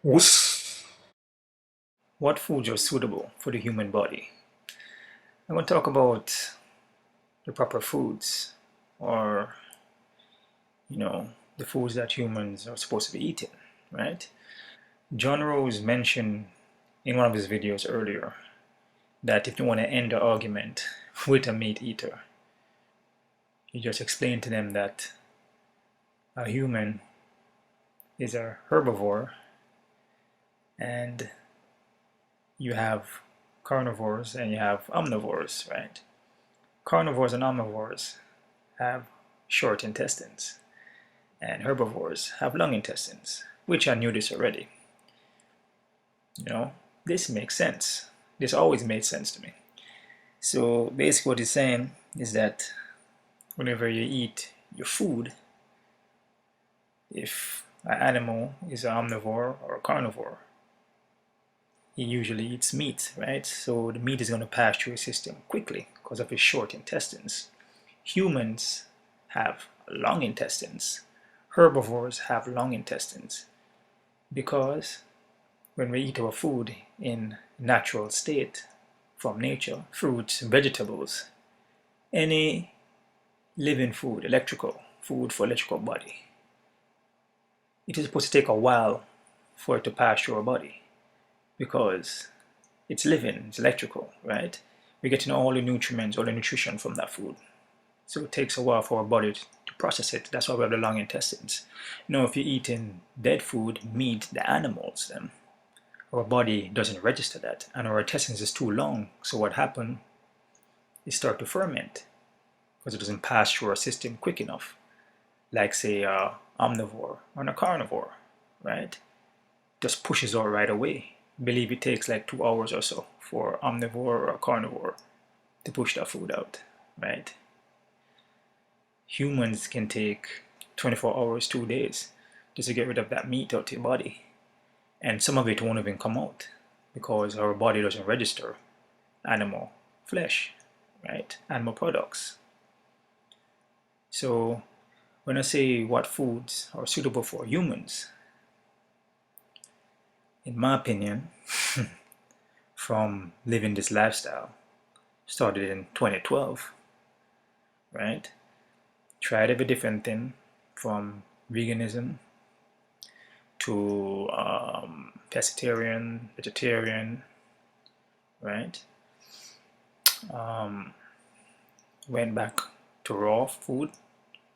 Whoosh. What foods are suitable for the human body? I'm going to talk about the proper foods, or the foods that humans are supposed to be eating, right? John Rose mentioned in one of his videos earlier that if you want to end the argument with a meat eater, you just explain to them that a human is a herbivore and you have carnivores and you have omnivores, right? Carnivores and omnivores have short intestines, and herbivores have long intestines, which I knew this already. You know, this makes sense. This always made sense to me. So basically what he's saying is that whenever you eat your food, if an animal is an omnivore or a carnivore, he usually eats meat, right? So the meat is going to pass through his system quickly because of his short intestines. Humans have long intestines. Herbivores have long intestines because when we eat our food in natural state from nature, fruits, vegetables, any living food, electrical food for electrical body, it is supposed to take a while for it to pass through our body because it's living, it's electrical, right? We're getting all the nutrients, all the nutrition from that food. So it takes a while for our body to process it. That's why we have the long intestines. If you're eating dead food, meat, the animals, then our body doesn't register that, and our intestines is too long. So what happens is start to ferment because it doesn't pass through our system quick enough. Like say omnivore or a carnivore, right? Just pushes out right away. I believe it takes like 2 hours or so for omnivore or carnivore to push that food out, right? Humans can take 24 hours, 2 days just to get rid of that meat out of your body. And some of it won't even come out because our body doesn't register animal flesh, right? Animal products. So when I say what foods are suitable for humans, in my opinion, from living this lifestyle, started in 2012, right? Tried every different thing from veganism to pescatarian, vegetarian, right? Went back to raw food,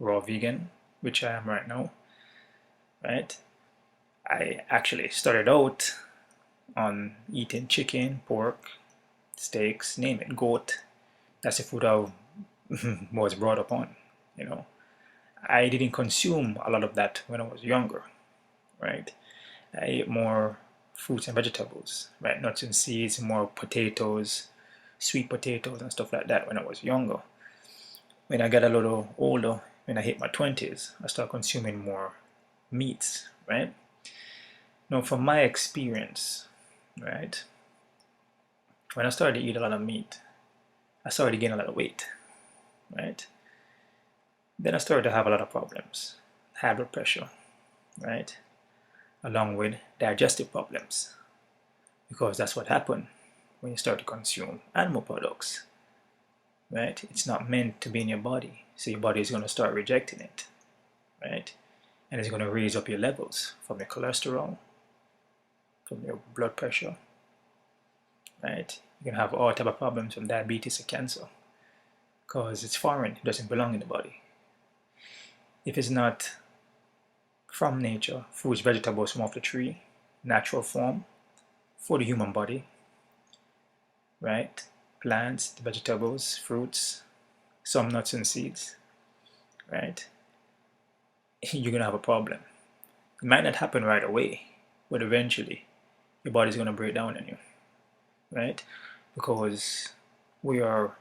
raw vegan, which I am right now, right? I actually started out on eating chicken, pork, steaks, name it, goat. That's the food I was brought up on, you know. I didn't consume a lot of that when I was younger, right? I ate more fruits and vegetables, right? Nuts and seeds, more potatoes, sweet potatoes and stuff like that when I was younger. When I got a little older, when I hit my 20s, I started consuming more meats, right? Now, from my experience, right, when I started to eat a lot of meat, I started to gain a lot of weight, right? Then I started to have a lot of problems, high blood pressure, right? Along with digestive problems, because that's what happened when you start to consume animal products, right? It's not meant to be in your body, so your body is going to start rejecting it, right? And it's going to raise up your levels from your cholesterol, from your blood pressure, right? You're going to have all type of problems from diabetes to cancer because it's foreign, it doesn't belong in the body. If it's not from nature, fruits, vegetables from off the tree, natural form for the human body, right? Plants, vegetables, fruits, some nuts and seeds, right? You're gonna have a problem. It might not happen right away, but eventually your body's gonna break down on you, right? Because we are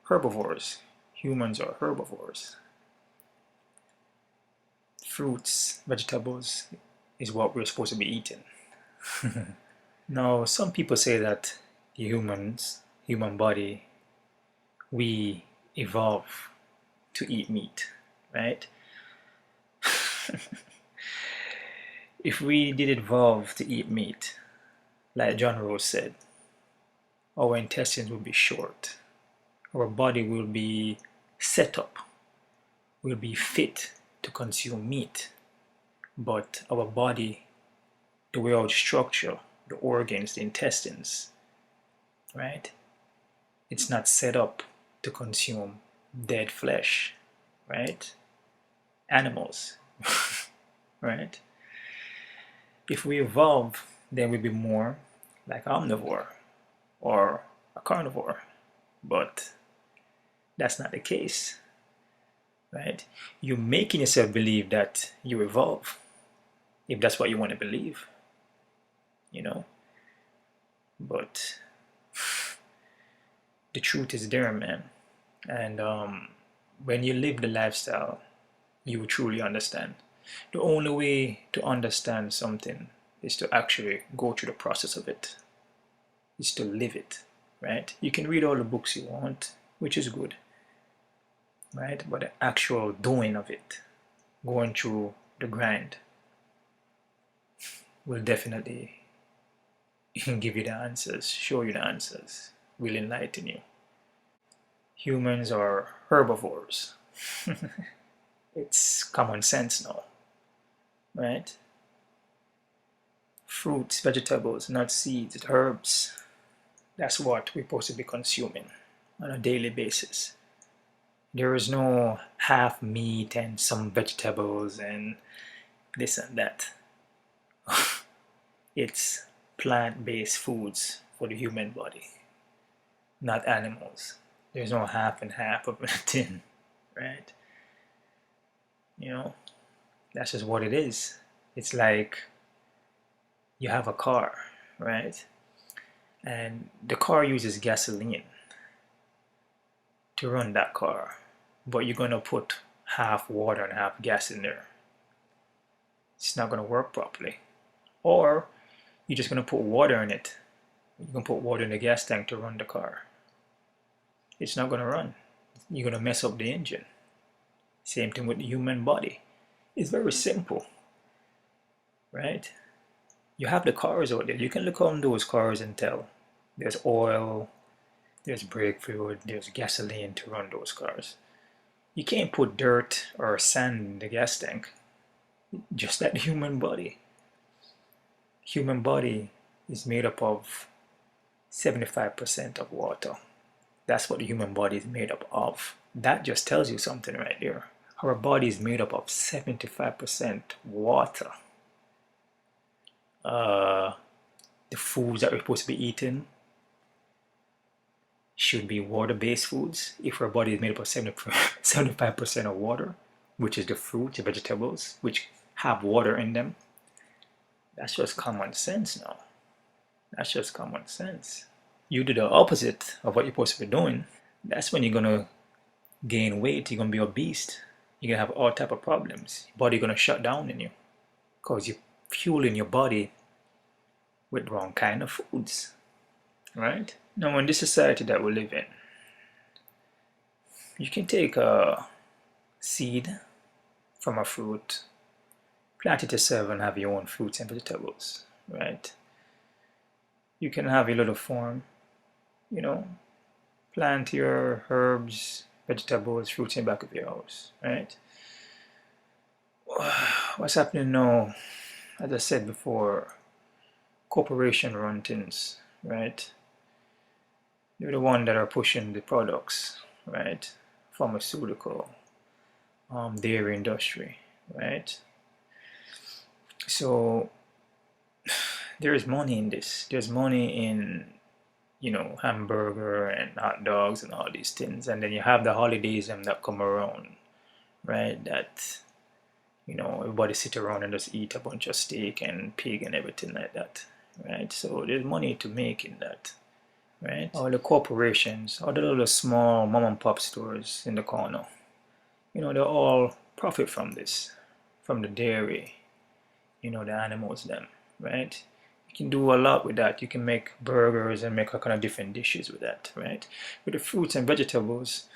herbivores. Humans are herbivores. Fruits, vegetables is what we're supposed to be eating. Now, some people say that the human body, we evolve to eat meat, right? If we did evolve to eat meat, like John Rose said, our intestines will be short. Our body will be set up, will be fit to consume meat. But our body, the way our structure, the organs, the intestines, right? It's not set up to consume dead flesh, right? Animals, right? If we evolve, then we'll be more like omnivore or a carnivore. But that's not the case, right? You're making yourself believe that you evolve, if that's what you want to believe, you know. But the truth is there, man. And when you live the lifestyle, you will truly understand. The only way to understand something is to actually go through the process of it, is to live it, right? You can read all the books you want, which is good, right? But the actual doing of it, going through the grind, will definitely give you the answers, show you the answers, will enlighten you. Humans are herbivores. It's common sense now, right? Fruits, vegetables, nuts, seeds, herbs. That's what we're supposed to be consuming on a daily basis. There is no half meat and some vegetables and this and that. It's plant-based foods for the human body, not animals. There's no half and half of anything, right? You know, that's just what it is. It's like you have a car, right? And the car uses gasoline to run that car, but you're gonna put half water and half gas in there. It's not gonna work properly. Or you're just gonna put water in it. You're gonna put water in the gas tank to run the car. It's not gonna run. You're gonna mess up the engine. Same thing with the human body. It's very simple, right? You have the cars out there. You can look on those cars and tell there's oil, there's brake fluid, there's gasoline to run those cars. You can't put dirt or sand in the gas tank. Just like the human body. Human body is made up of 75% of water. That's what the human body is made up of. That just tells you something right there. Our body is made up of 75% water. The foods that we're supposed to be eating should be water-based foods. If our body is made up of 75% of water, which is the fruits, the vegetables, which have water in them, that's just common sense now. That's just common sense. You do the opposite of what you're supposed to be doing, that's when you're gonna gain weight, you're gonna be obese, you're gonna have all type of problems. Your body gonna shut down in you because you're fueling your body with wrong kind of foods, right? Now in this society that we live in, you can take a seed from a fruit, plant it yourself and have your own fruits and vegetables, right? You can have a little farm, you know, plant your herbs, vegetables, fruits in the back of your house, right? What's happening now, as I said before, corporation run things, right? They're the one that are pushing the products, right? Pharmaceutical, dairy industry, right? So there is money in this. There's money in, you know, hamburger and hot dogs and all these things. And then you have the holidays that come around, right? That, you know, everybody sit around and just eat a bunch of steak and pig and everything like that, right? So there's money to make in that, right? All the corporations, all the little small mom and pop stores in the corner, you know, they all profit from this, from the dairy, you know, the animals them, right? You can do a lot with that. You can make burgers and make all kind of different dishes with that, right? With the fruits and vegetables,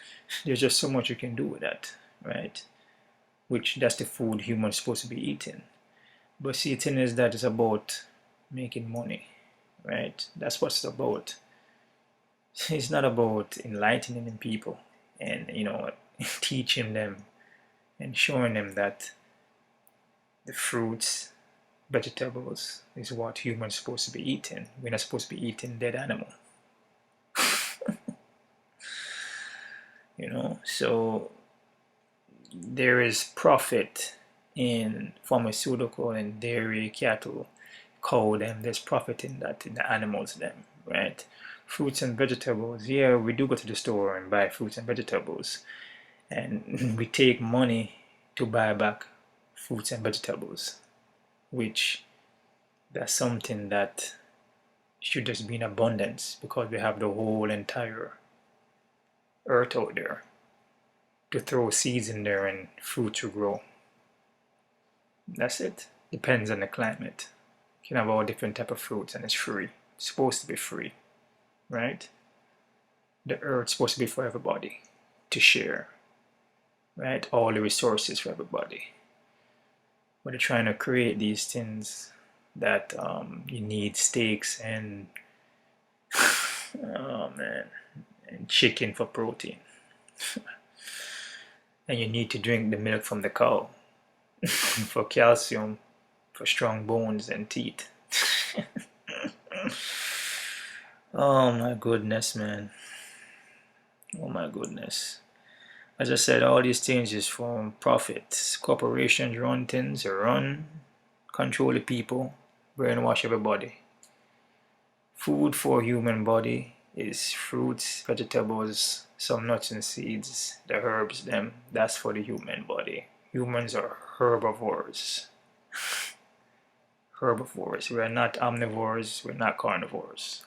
there's just so much you can do with that, right? Which that's the food humans supposed to be eating. But see, the thing is that it's about making money, right? That's what it's about. It's not about enlightening people and, teaching them and showing them that the fruits, vegetables is what humans are supposed to be eating. We're not supposed to be eating dead animal. So there is profit in pharmaceutical and dairy, cattle, cow them. There's profit in that, in the animals them, right? Fruits and vegetables, yeah, we do go to the store and buy fruits and vegetables, and we take money to buy back fruits and vegetables, which that's something that should just be in abundance, because we have the whole entire earth out there to throw seeds in there and fruit to grow. That's it. Depends on the climate. You can have all different type of fruits and it's free. It's supposed to be free, right? The earth's supposed to be for everybody to share, right? All the resources for everybody. But they're trying to create these things that you need steaks and oh man, and chicken for protein. And you need to drink the milk from the cow for calcium, for strong bones and teeth. Oh my goodness, man. Oh my goodness. As I said, all these things is for profit. Corporations run things, control the people, brainwash everybody. Food for human body is fruits, vegetables, some nuts and seeds, the herbs, them. That's for the human body. Humans are herbivores. Herbivores. We're not omnivores, we're not carnivores.